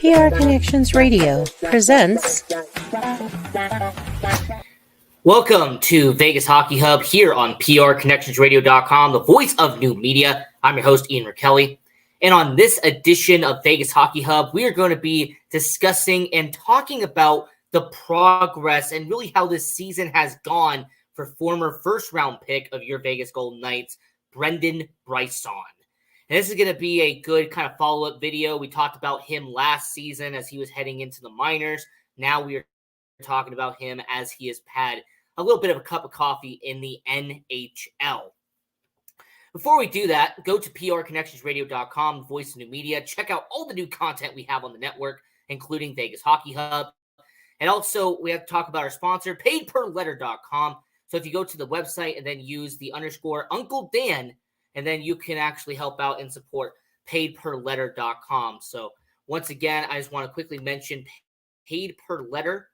PR Connections Radio presents. Welcome to Vegas Hockey Hub here on PRConnectionsRadio.com, the voice of new media. I'm your host, Ian Rakelli. And on this edition of Vegas Hockey Hub, we are going to be discussing and talking about the progress and really how this season has gone for former first-round pick of your Vegas Golden Knights, Brendan Brisson. And this is going to be a good kind of follow-up video. We talked about him last season as he was heading into the minors. Now we are talking about him as he has had a little bit of a cup of coffee in the NHL. Before we do that, go to PRConnectionsRadio.com, the voice of new media. Check out all the new content we have on the network, including Vegas Hockey Hub. And also, we have to talk about our sponsor, PaidPerLetter.com. So if you go to the website and then use the _ Uncle Dan, and then you can actually help out and support PaidPerLetter.com. So once again, I just want to quickly mention Paid Per Letter.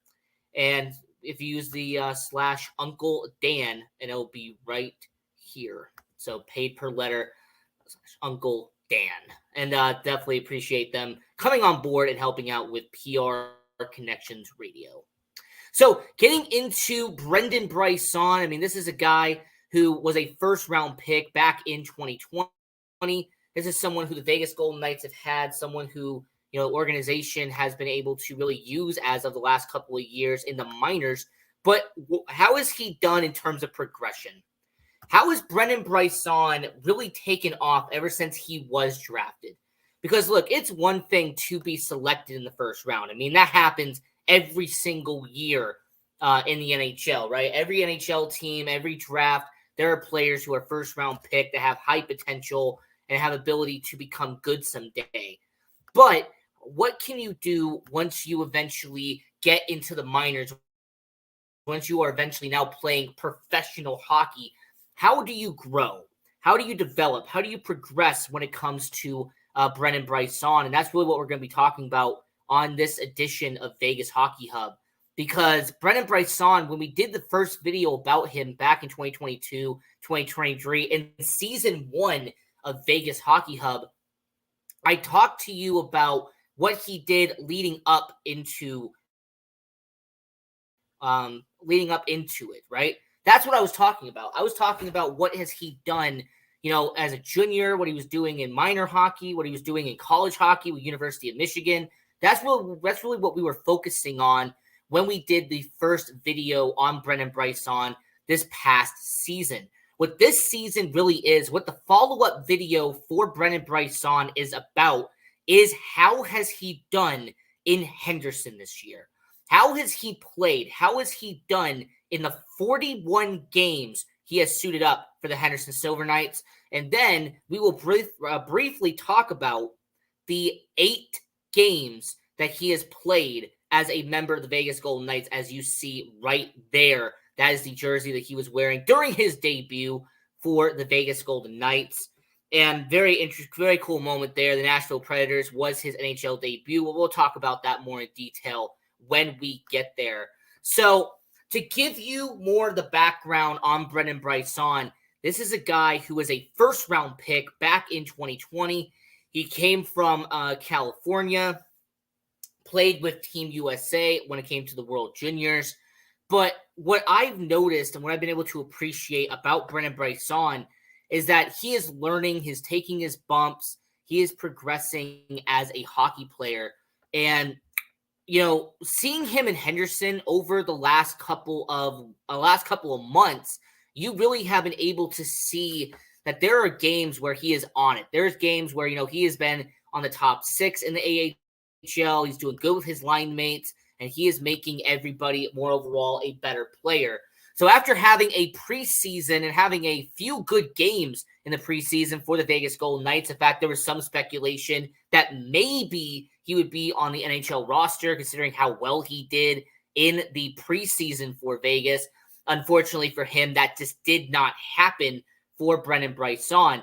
And if you use the / Uncle Dan, and it'll be right here. So Paid Per Letter / Uncle Dan. And definitely appreciate them coming on board and helping out with PR Connections Radio. So getting into Brendan Brisson, I mean, this is a guy who was a first-round pick back in 2020. This is someone who the Vegas Golden Knights have had, someone who, the organization has been able to really use as of the last couple of years in the minors. But how has he done in terms of progression? How has Brendan Brisson really taken off ever since he was drafted? Because, look, it's one thing to be selected in the first round. I mean, that happens every single year in the NHL, right? Every NHL team, every draft, there are players who are first-round pick that have high potential and have ability to become good someday. But what can you do once you eventually get into the minors, once you are eventually now playing professional hockey? How do you grow? How do you develop? How do you progress when it comes to Brendan Brisson? And that's really what we're going to be talking about on this edition of Vegas Hockey Hub. Because Brendan Brisson, when we did the first video about him back in 2022, 2023, in season 1 of Vegas Hockey Hub, I talked to you about what he did leading up into it, right? That's what I was talking about. I was talking about what has he done, as a junior, what he was doing in minor hockey, what he was doing in college hockey with University of Michigan. That's really what we were focusing on when we did the first video on Brendan Brisson this past season. What this season really is, what the follow-up video for Brendan Brisson is about, is how has he done in Henderson this year? How has he played? How has he done in the 41 games he has suited up for the Henderson Silver Knights? And then we will briefly talk about the 8 games that he has played as a member of the Vegas Golden Knights, as you see right there. That is the jersey that he was wearing during his debut for the Vegas Golden Knights. And very cool moment there. The Nashville Predators was his NHL debut. We'll talk about that more in detail when we get there. So to give you more of the background on Brendan Brisson, this is a guy who was a first-round pick back in 2020. He came from California, played with Team USA when it came to the World Juniors. But what I've noticed and what I've been able to appreciate about Brendan Brisson is that he is learning, he's taking his bumps, he is progressing as a hockey player. And, seeing him in Henderson over the last couple of months, you really have been able to see that there are games where he is on it. There's games where, he has been on the top 6 in the AHL. He's doing good with his line mates, and he is making everybody more overall a better player. So after having a preseason and having a few good games in the preseason for the Vegas Golden Knights, in fact, there was some speculation that maybe he would be on the NHL roster considering how well he did in the preseason for Vegas. Unfortunately for him, that just did not happen for Brendan Brisson.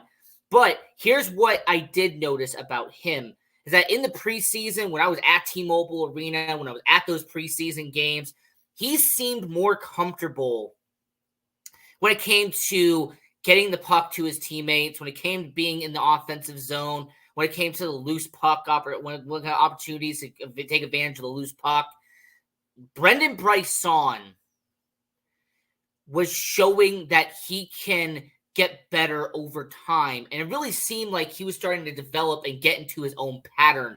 But here's what I did notice about him, is that in the preseason, when I was at T-Mobile Arena, when I was at those preseason games, he seemed more comfortable when it came to getting the puck to his teammates, when it came to being in the offensive zone, when it came to the loose puck, when opportunities to take advantage of the loose puck. Brendan Brisson was showing that he can get better over time. And it really seemed like he was starting to develop and get into his own pattern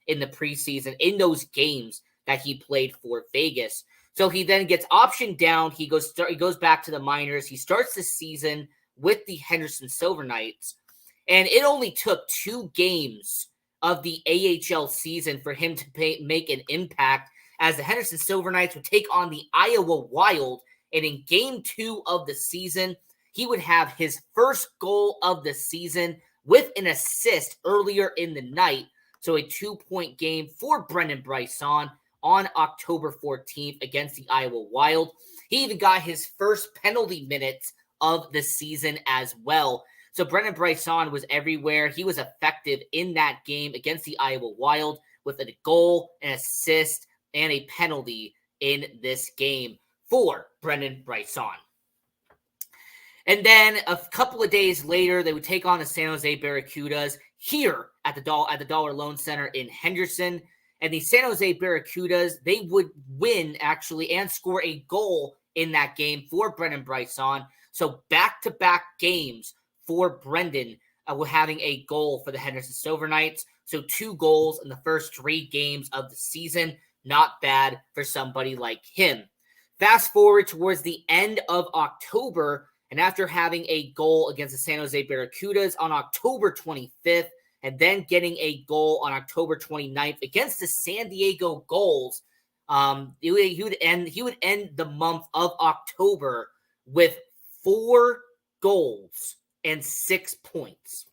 in the preseason, in those games that he played for Vegas. So he then gets optioned down. He goes back to the minors. He starts the season with the Henderson Silver Knights. And it only took 2 games of the AHL season for him to make an impact, as the Henderson Silver Knights would take on the Iowa Wild. And in game 2 of the season, he would have his first goal of the season with an assist earlier in the night. So a 2-point game for Brendan Brisson on October 14th against the Iowa Wild. He even got his first penalty minutes of the season as well. So Brendan Brisson was everywhere. He was effective in that game against the Iowa Wild with a goal, an assist, and a penalty in this game for Brendan Brisson. And then a couple of days later, they would take on the San Jose Barracudas here at the Dollar Loan Center in Henderson. And the San Jose Barracudas, they would win, actually, and score a goal in that game for Brendan Brisson. So back-to-back games for Brendan with having a goal for the Henderson Silver Knights. So 2 goals in the first 3 games of the season. Not bad for somebody like him. Fast forward towards the end of October, and after having a goal against the San Jose Barracudas on October 25th, and then getting a goal on October 29th against the San Diego Gulls, he would end the month of October with 4 goals and 6 points.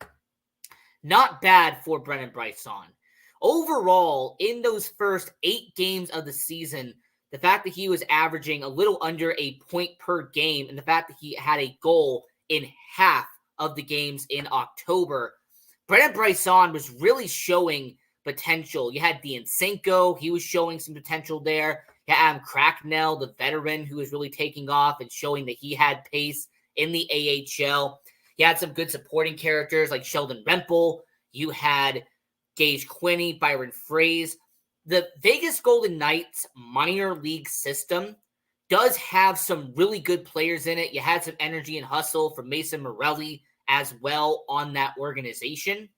Not bad for Brendan Brisson. Overall, in those first 8 games of the season, the fact that he was averaging a little under a point per game, and the fact that he had a goal in half of the games in October, Brendan Brisson was really showing potential. You had Diancenko, he was showing some potential there. You had Adam Cracknell, the veteran, who was really taking off and showing that he had pace in the AHL. You had some good supporting characters like Sheldon Rempel. You had Gage Quinney, Byron Frazee. The Vegas Golden Knights minor league system does have some really good players in it. You had some energy and hustle from Mason Morelli as well on that organization.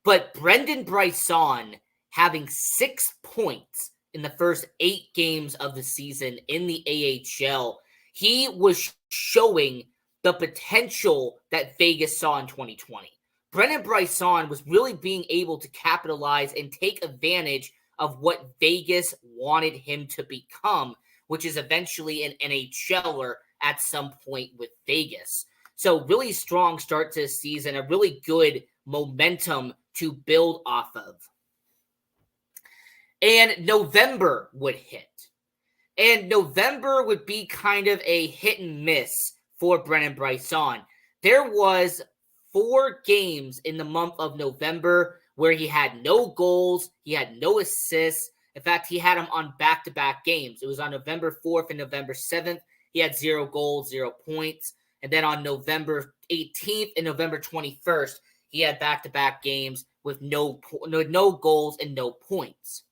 But Brendan Brisson having 6 points in the first 8 games of the season in the AHL, he was showing the potential that Vegas saw in 2020. Brendan Brisson was really being able to capitalize and take advantage of what Vegas wanted him to become, which is eventually an NHLer at some point with Vegas. So really strong start to the season, a really good momentum to build off of. And November would hit. And November would be kind of a hit and miss for Brendan Brisson. There was 4 games in the month of November where he had no goals, he had no assists. In fact, he had them on back-to-back games. It was on November 4th and November 7th. He had 0 goals, 0 points. And then on November 18th and November 21st, he had back-to-back games with no goals and no points.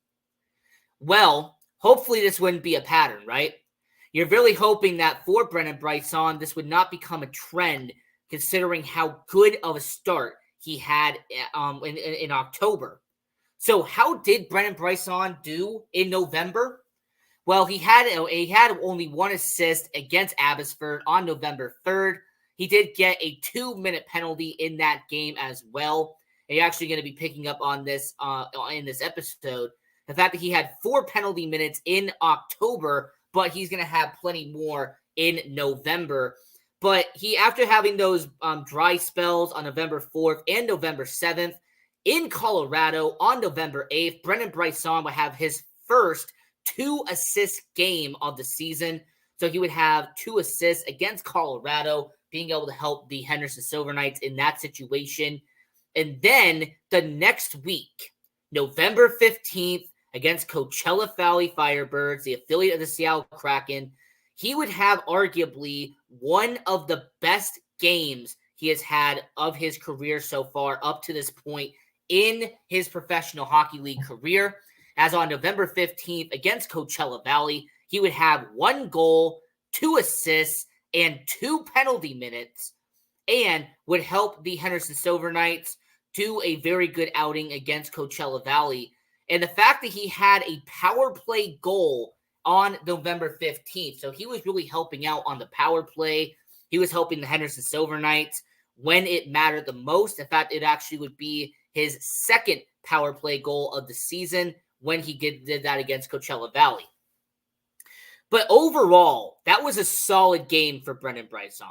Well, hopefully this wouldn't be a pattern, right? You're really hoping that for Brendan Brisson, this would not become a trend, considering how good of a start he had in October. So how did Brendan Brisson do in November? Well, he had only 1 assist against Abbotsford on November 3rd. He did get a 2-minute penalty in that game as well. And you're actually going to be picking up on this in this episode. The fact that he had 4 penalty minutes in October, but he's going to have plenty more in November. But he, after having those dry spells on November 4th and November 7th in Colorado on November 8th, Brendan Brisson would have his first 2-assist game of the season. So he would have 2 assists against Colorado, being able to help the Henderson Silver Knights in that situation. And then the next week, November 15th, against Coachella Valley Firebirds, the affiliate of the Seattle Kraken, he would have arguably one of the best games he has had of his career so far up to this point in his professional hockey league career. As on November 15th against Coachella Valley, he would have 1 goal, 2 assists, and 2 penalty minutes, and would help the Henderson Silver Knights do a very good outing against Coachella Valley. And the fact that he had a power play goal on November 15th, so he was really helping out on the power play. He was helping the Henderson Silver Knights when it mattered the most. In fact, it actually would be his second power play goal of the season when he did that against Coachella Valley. But overall, that was a solid game for Brendan Brisson.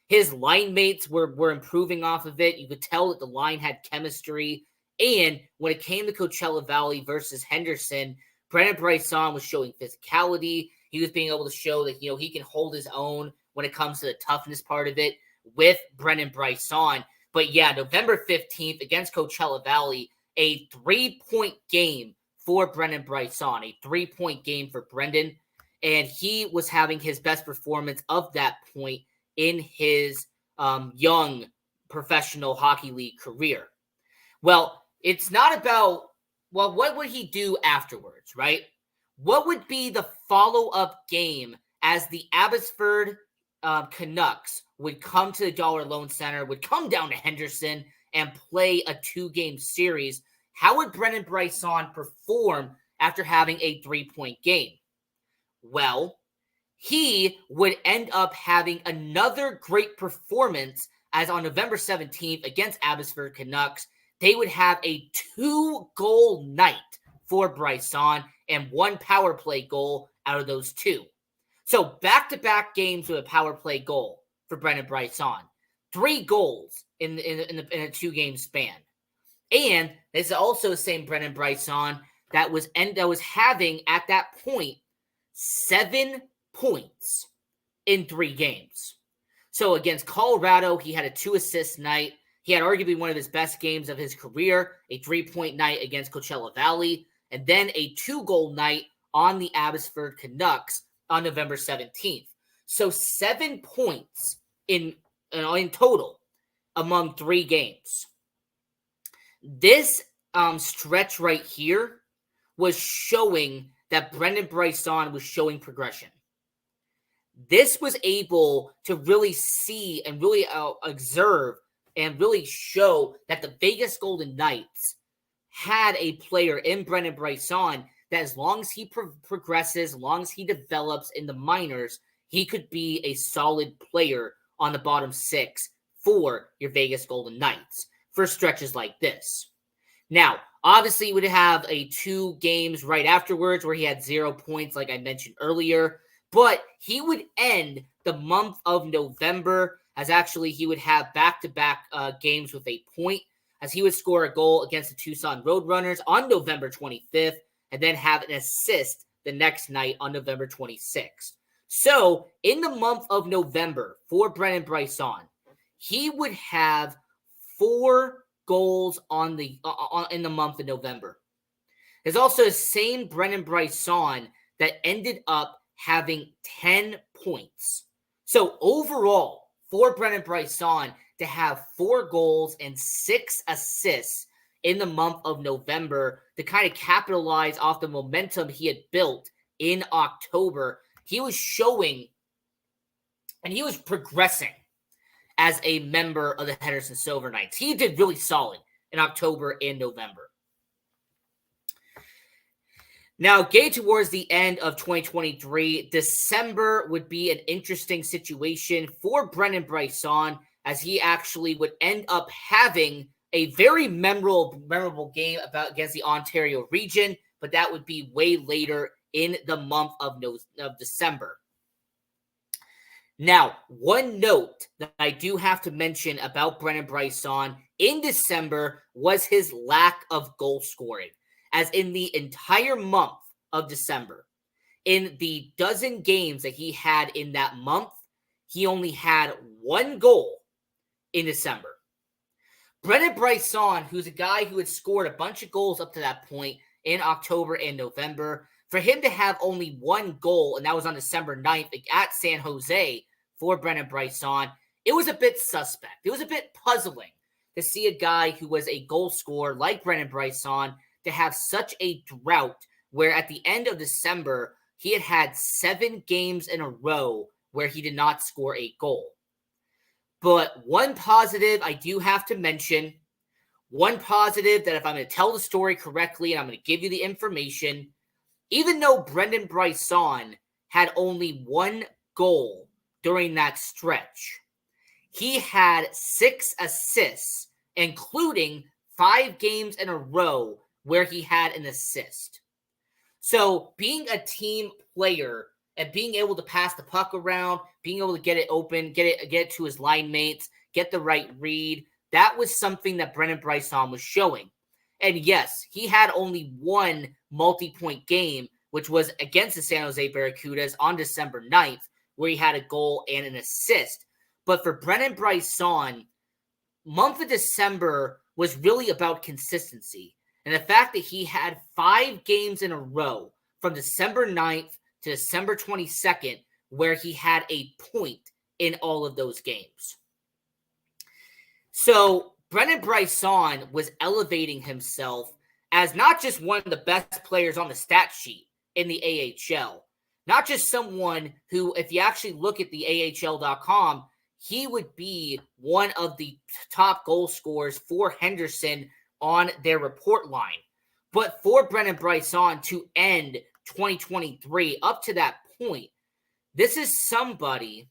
His line mates were improving off of it. You could tell that the line had chemistry. And when it came to Coachella Valley versus Henderson, Brendan Brisson was showing physicality. He was being able to show that, he can hold his own when it comes to the toughness part of it with Brendan Brisson. But yeah, November 15th against Coachella Valley, a 3-point game for Brendan Brisson, a 3-point game for Brendan. And he was having his best performance of that point in his young professional hockey league career. Well, it's not about, what would he do afterwards, right? What would be the follow-up game as the Abbotsford Canucks would come to the Dollar Loan Center, would come down to Henderson and play a 2-game series? How would Brendan Brisson perform after having a 3-point game? Well, he would end up having another great performance as on November 17th against Abbotsford Canucks. They would have a 2-goal night for Brisson and 1 power play goal out of those 2. So back-to-back games with a power play goal for Brendan Brisson. 3 goals in a 2-game span. And this is also the same Brendan Brisson that was having at that point 7 points in 3 games. So against Colorado, he had a 2-assist night. He had arguably one of his best games of his career, a 3-point night against Coachella Valley, and then a 2-goal night on the Abbotsford Canucks on November 17th. So 7 points in total among 3 games. This stretch right here was showing that Brendan Brisson was showing progression. This was able to really see and really observe and really show that the Vegas Golden Knights had a player in Brendan Brisson that as long as he progresses, as long as he develops in the minors, he could be a solid player on the bottom 6 for your Vegas Golden Knights for stretches like this. Now, obviously, he would have a 2 games right afterwards where he had 0 points, like I mentioned earlier. But he would end the month of November as actually he would have back-to-back games with a point, as he would score a goal against the Tucson Roadrunners on November 25th and then have an assist the next night on November 26th. So in the month of November for Brendan Brisson, he would have 4 goals in the month of November. There's also the same Brendan Brisson that ended up having 10 points. So overall, for Brendan Brisson to have 4 goals and 6 assists in the month of November to kind of capitalize off the momentum he had built in October, he was showing and he was progressing as a member of the Henderson Silver Knights. He did really solid in October and November. Now, getting towards the end of 2023, December would be an interesting situation for Brendan Brisson, as he actually would end up having a very memorable game against the Ontario region, but that would be way later in the month of December. Now, one note that I do have to mention about Brendan Brisson in December was his lack of goal scoring. As in the entire month of December, in the dozen games that he had in that month, he only had 1 goal in December. Brendan Brisson, who's a guy who had scored a bunch of goals up to that point in October and November, for him to have only 1 goal, and that was on December 9th at San Jose for Brendan Brisson, it was a bit suspect. It was a bit puzzling to see a guy who was a goal scorer like Brisson to have such a drought where at the end of December, he had 7 games in a row where he did not score a goal. But one positive I do have to mention, one positive that if I'm going to tell the story correctly and I'm going to give you the information, even though Brisson had only 1 goal during that stretch, he had 6 assists, including 5 games in a row where he had an assist. So being a team player and being able to pass the puck around, being able to get it open, get it to his line mates, get the right read, that was something that Brisson was showing. And yes, he had only 1 multi-point game, which was against the San Jose Barracudas on December 9th, where he had a goal and an assist. But for Brisson, month of December was really about consistency. And the fact that he had 5 games in a row from December 9th to December 22nd where he had a point in all of those games. So Brisson was elevating himself as not just one of the best players on the stat sheet in the AHL, not just someone who, if you actually look at the AHL.com, he would be one of the top goal scorers for Henderson on their report line. But for Brisson to end 2023 up to that point, this is somebody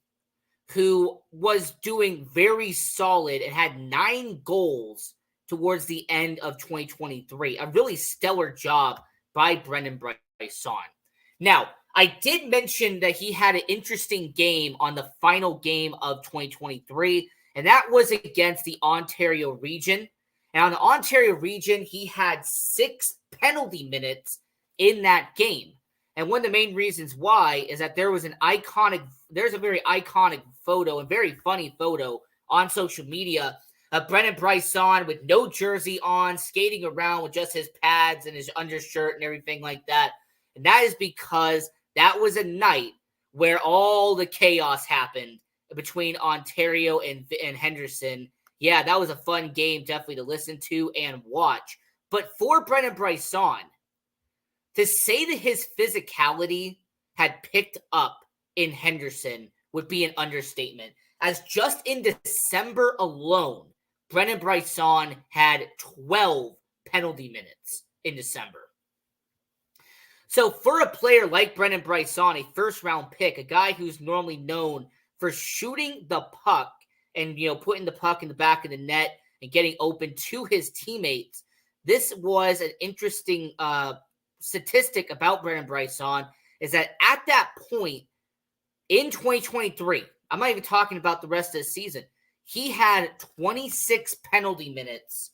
who was doing very solid and had 9 goals towards the end of 2023. A really stellar job by Brisson. Now, I did mention that he had an interesting game on the final game of 2023, and that was against the Ontario region. And on the Ontario region, he had 6 penalty minutes in that game. And one of the main reasons why is that there's a very iconic photo, a very funny photo on social media of Brisson with no jersey on, skating around with just his pads and his undershirt and everything like that. And that is because that was a night where all the chaos happened between Ontario and Henderson. Yeah, that was a fun game, definitely to listen to and watch. But for Brisson, to say that his physicality had picked up in Henderson would be an understatement. As just in December alone, Brisson had 12 penalty minutes in December. So for a player like Brisson, a first-round pick, a guy who's normally known for shooting the puck and, putting the puck in the back of the net and getting open to his teammates, this was an interesting statistic about Brisson, is that at that point in 2023, I'm not even talking about the rest of the season, he had 26 penalty minutes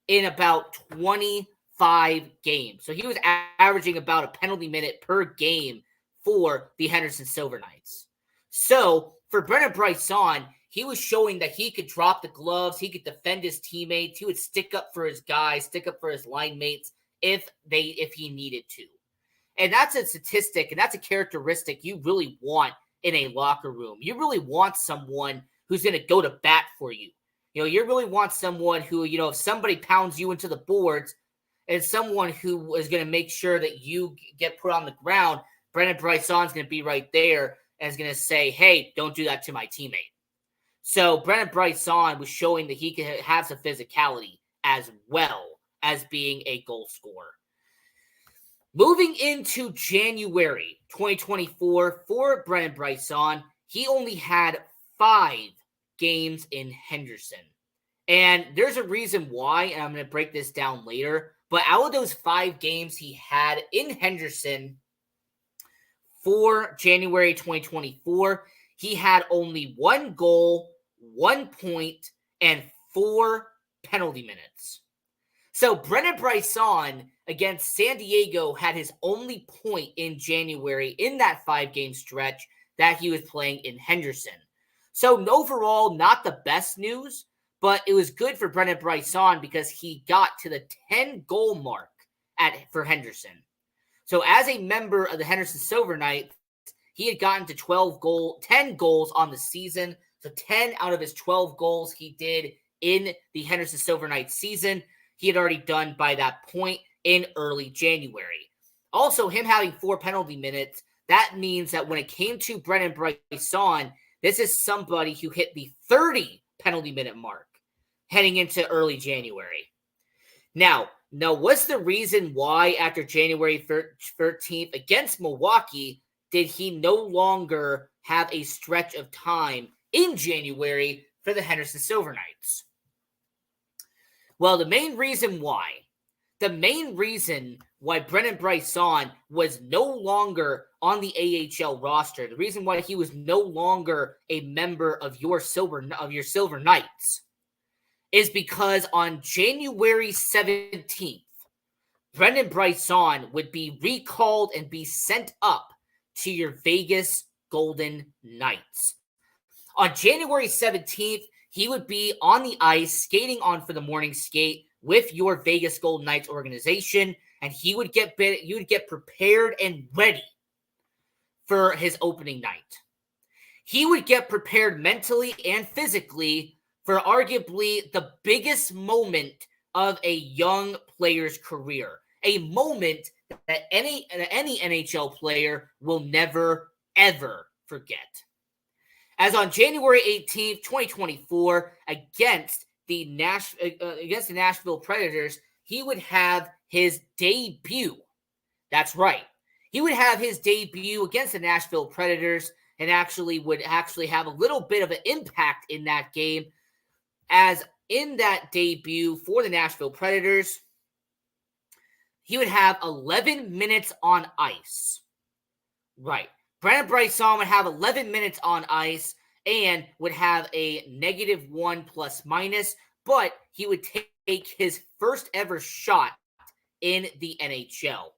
in about 25 games. So he was averaging about a penalty minute per game for the Henderson Silver Knights. So for Brisson, he was showing that he could drop the gloves, he could defend his teammates, he would stick up for his guys, stick up for his line mates if he needed to. And that's a statistic, and that's a characteristic you really want in a locker room. You really want someone who's going to go to bat for you. You really want someone who, if somebody pounds you into the boards, and someone who is going to make sure that you get put on the ground, Brisson's going to be right there and is going to say, hey, don't do that to my teammate. So Brisson was showing that he can have some physicality as well as being a goal scorer. Moving into January 2024 for Brisson, he only had 5 games in Henderson. And there's a reason why, and I'm going to break this down later. But out of those 5 games he had in Henderson for January 2024, he had only 1 goal, 1 point, and 4 penalty minutes. So Brisson against San Diego had his only point in January in that 5-game stretch that he was playing in Henderson. So overall, not the best news, but it was good for Brisson because he got to the 10-goal mark for Henderson. So as a member of the Henderson Silver Knights, he had gotten to 10 goals on the season. So 10 out of his 12 goals he did in the Henderson Silver Knights season, he had already done by that point in early January. Also, him having 4 penalty minutes, that means that when it came to Brennan Brisson, this is somebody who hit the 30 penalty minute mark heading into early January. Now, what's the reason why after January 13th against Milwaukee did he no longer have a stretch of time in January for the Henderson Silver Knights? Well, the main reason why Brennan Brisson was no longer on the AHL roster, the reason why he was no longer a member of your Silver Knights, is because on January 17th, Brennan Brisson would be recalled and be sent up to your Vegas Golden Knights. On January 17th, he would be on the ice skating on for the morning skate with your Vegas Golden Knights organization, and you would get prepared and ready for his opening night. He would get prepared mentally and physically for arguably the biggest moment of a young player's career, a moment that any NHL player will never, ever forget. As on January 18th, 2024, against the Nashville Predators, he would have his debut. That's right. He would have his debut against the Nashville Predators and would have a little bit of an impact in that game, as in that debut for the Nashville Predators, he would have 11 minutes on ice. Right. Brennan Brisson would have 11 minutes on ice and would have a -1 plus-minus, but he would take his first ever shot in the NHL.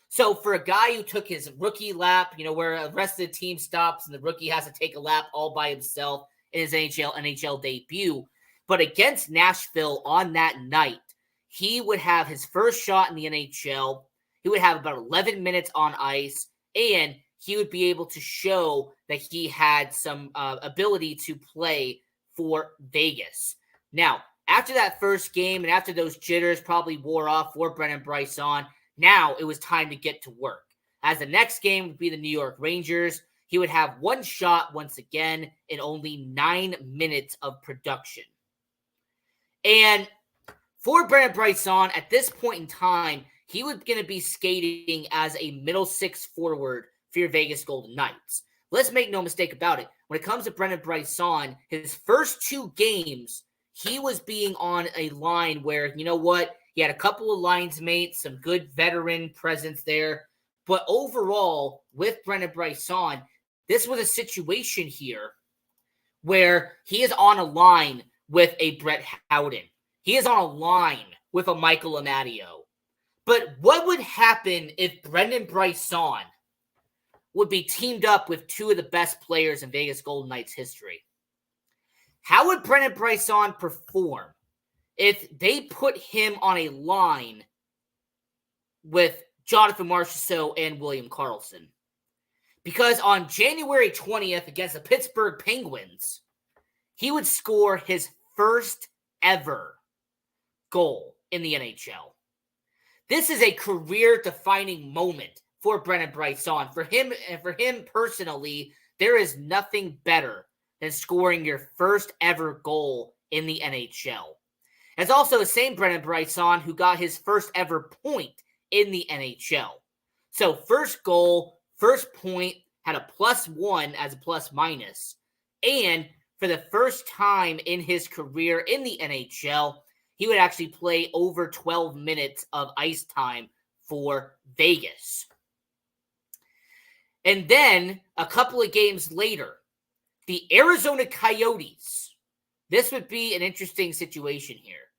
So for a guy who took his rookie lap, where the rest of the team stops and the rookie has to take a lap all by himself in his NHL debut, but against Nashville on that night, he would have his first shot in the NHL. He would have about 11 minutes on ice, and he would be able to show that he had some ability to play for Vegas. Now, after that first game and after those jitters probably wore off for Brennan Brisson, now it was time to get to work. As the next game would be the New York Rangers, he would have one shot once again in only 9 minutes of production. And for Brennan Brisson, at this point in time, he was going to be skating as a middle six forward for your Vegas Golden Knights. Let's make no mistake about it. When it comes to Brennan Brisson, his first 2 games, he was being on a line where, he had a couple of lines mates, some good veteran presence there. But overall, with Brennan Brisson, this was a situation here where he is on a line with a Brett Howden. He is on a line with a Michael Amadio. But what would happen if Brennan Brisson would be teamed up with 2 of the best players in Vegas Golden Knights history? How would Brennan Brisson perform if they put him on a line with Jonathan Marchessault and William Karlsson? Because on January 20th against the Pittsburgh Penguins, he would score his first ever goal in the NHL. This is a career-defining moment for Brennan Brisson. For him personally, there is nothing better than scoring your first ever goal in the NHL. It's also the same Brennan Brisson who got his first ever point in the NHL. So first goal, first point, had a +1 as a plus-minus. And for the first time in his career in the NHL, he would actually play over 12 minutes of ice time for Vegas. And then a couple of games later, the Arizona Coyotes. This would be an interesting situation here.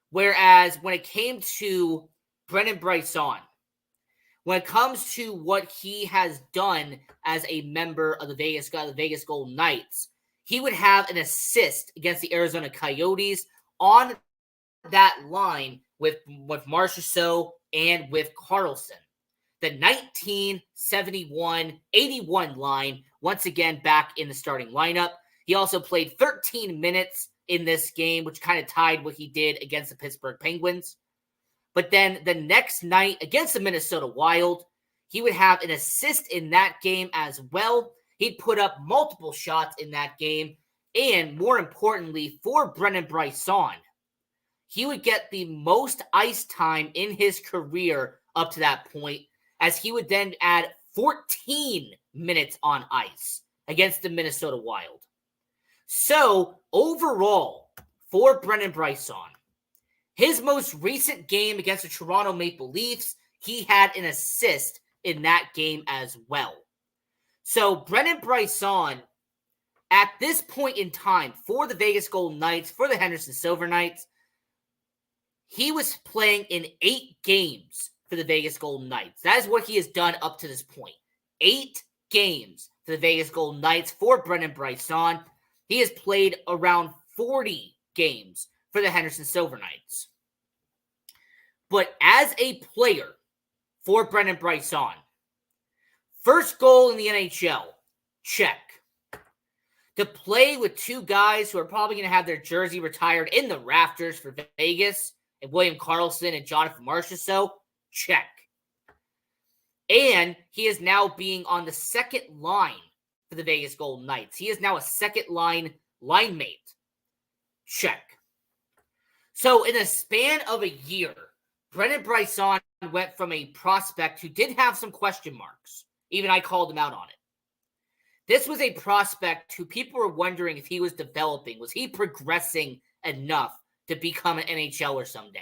Whereas when it came to Brennan Brisson, when it comes to what he has done as a member of the Vegas Golden Knights, he would have an assist against the Arizona Coyotes on that line with Marchessault and with Karlsson. The 1971-81 line, once again back in the starting lineup. He also played 13 minutes in this game, which kind of tied what he did against the Pittsburgh Penguins. But then the next night against the Minnesota Wild, he would have an assist in that game as well. He'd put up multiple shots in that game. And more importantly, for Brennan Brisson, he would get the most ice time in his career up to that point, as he would then add 14 minutes on ice against the Minnesota Wild. So, overall, for Brennan Brisson, his most recent game against the Toronto Maple Leafs, he had an assist in that game as well. So, Brennan Brisson, at this point in time, for the Vegas Golden Knights, for the Henderson Silver Knights, he was playing in 8 games for the Vegas Golden Knights. That is what he has done up to this point. 8 games for the Vegas Golden Knights for Brennan Brisson. He has played around 40 games for the Henderson Silver Knights. But as a player for Brennan Brisson, first goal in the NHL, check. To play with 2 guys who are probably going to have their jersey retired in the rafters for Vegas, and William Karlsson and Jonathan Marchessault, check. And he is now being on the second line for the Vegas Golden Knights. He is now a second line mate. Check. So in a span of a year, Brennan Brisson went from a prospect who did have some question marks. Even I called him out on it. This was a prospect who people were wondering if he was developing. Was he progressing enough to become an NHLer someday?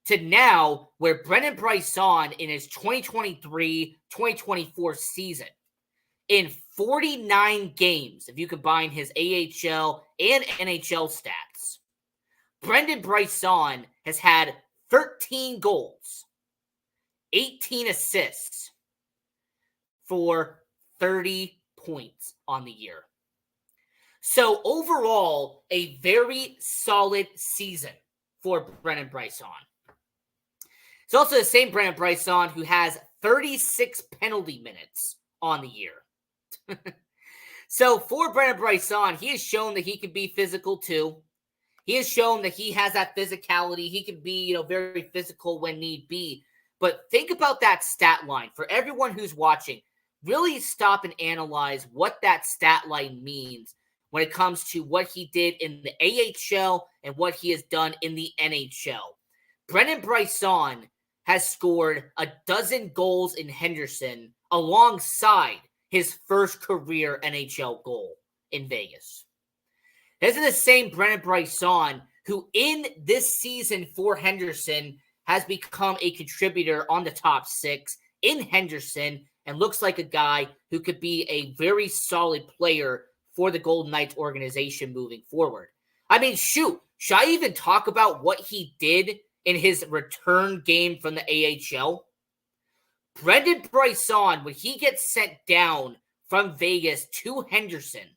To now, where Brennan Brisson in his 2023-2024 season, in 49 games, if you combine his AHL and NHL stats, Brendan Brisson has had 13 goals, 18 assists for 30 points on the year. So overall, a very solid season for Brennan Brisson. It's also the same Brennan Brisson who has 36 penalty minutes on the year. So for Brennan Brisson, he has shown that he can be physical too. He has shown that he has that physicality. He can be, very physical when need be. But think about that stat line. For everyone who's watching, really stop and analyze what that stat line means when it comes to what he did in the AHL and what he has done in the NHL. Brennan Brisson has scored 12 goals in Henderson alongside his first career NHL goal in Vegas. This is the same Brennan Brisson who in this season for Henderson has become a contributor on the top 6 in Henderson and looks like a guy who could be a very solid player for the Golden Knights organization moving forward. I mean, shoot, should I even talk about what he did in his return game from the AHL? Brendan Brisson, when he gets sent down from Vegas to Henderson,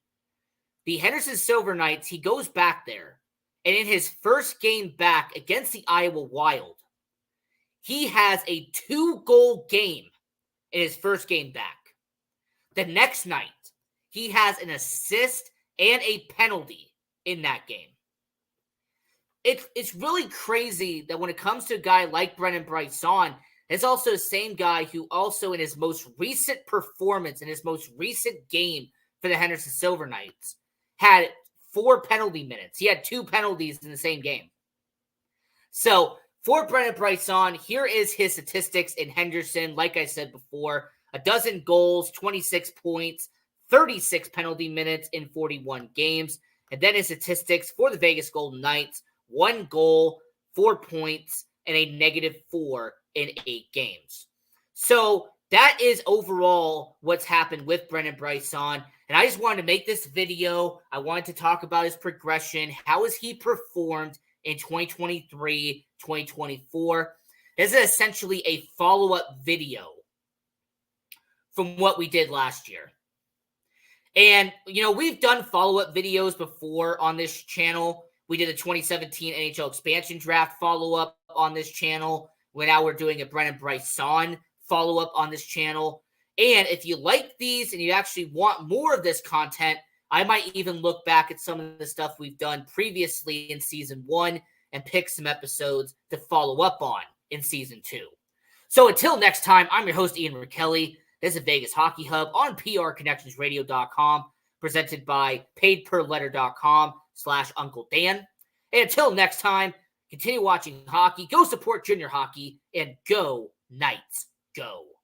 the Henderson Silver Knights, he goes back there. And in his first game back against the Iowa Wild, he has a 2-goal game in his first game back. The next night, he has an assist and a penalty in that game. It's really crazy that when it comes to a guy like Brendan Brisson, it's also the same guy who also in his most recent performance, in his most recent game for the Henderson Silver Knights, had 4 penalty minutes. He had 2 penalties in the same game. So for Brendan Brisson, here is his statistics in Henderson. Like I said before, 12 goals, 26 points, 36 penalty minutes in 41 games. And then his statistics for the Vegas Golden Knights, 1 goal, 4 points, and a -4 in 8 games. So that is overall what's happened with Brendan Brisson. And I just wanted to make this video. I wanted to talk about his progression. How has he performed in 2023, 2024? This is essentially a follow-up video from what we did last year. And, we've done follow-up videos before on this channel. We did a 2017 NHL expansion draft follow-up on this channel. Now we're doing a Brendan Brisson follow-up on this channel. And if you like these and you actually want more of this content, I might even look back at some of the stuff we've done previously in season 1 and pick some episodes to follow up on in season 2. So until next time, I'm your host, Ian Kelly. This is Vegas Hockey Hub on PRConnectionsRadio.com, presented by paidperletter.com/Uncle Dan. And until next time, continue watching hockey, go support junior hockey, and go Knights, go.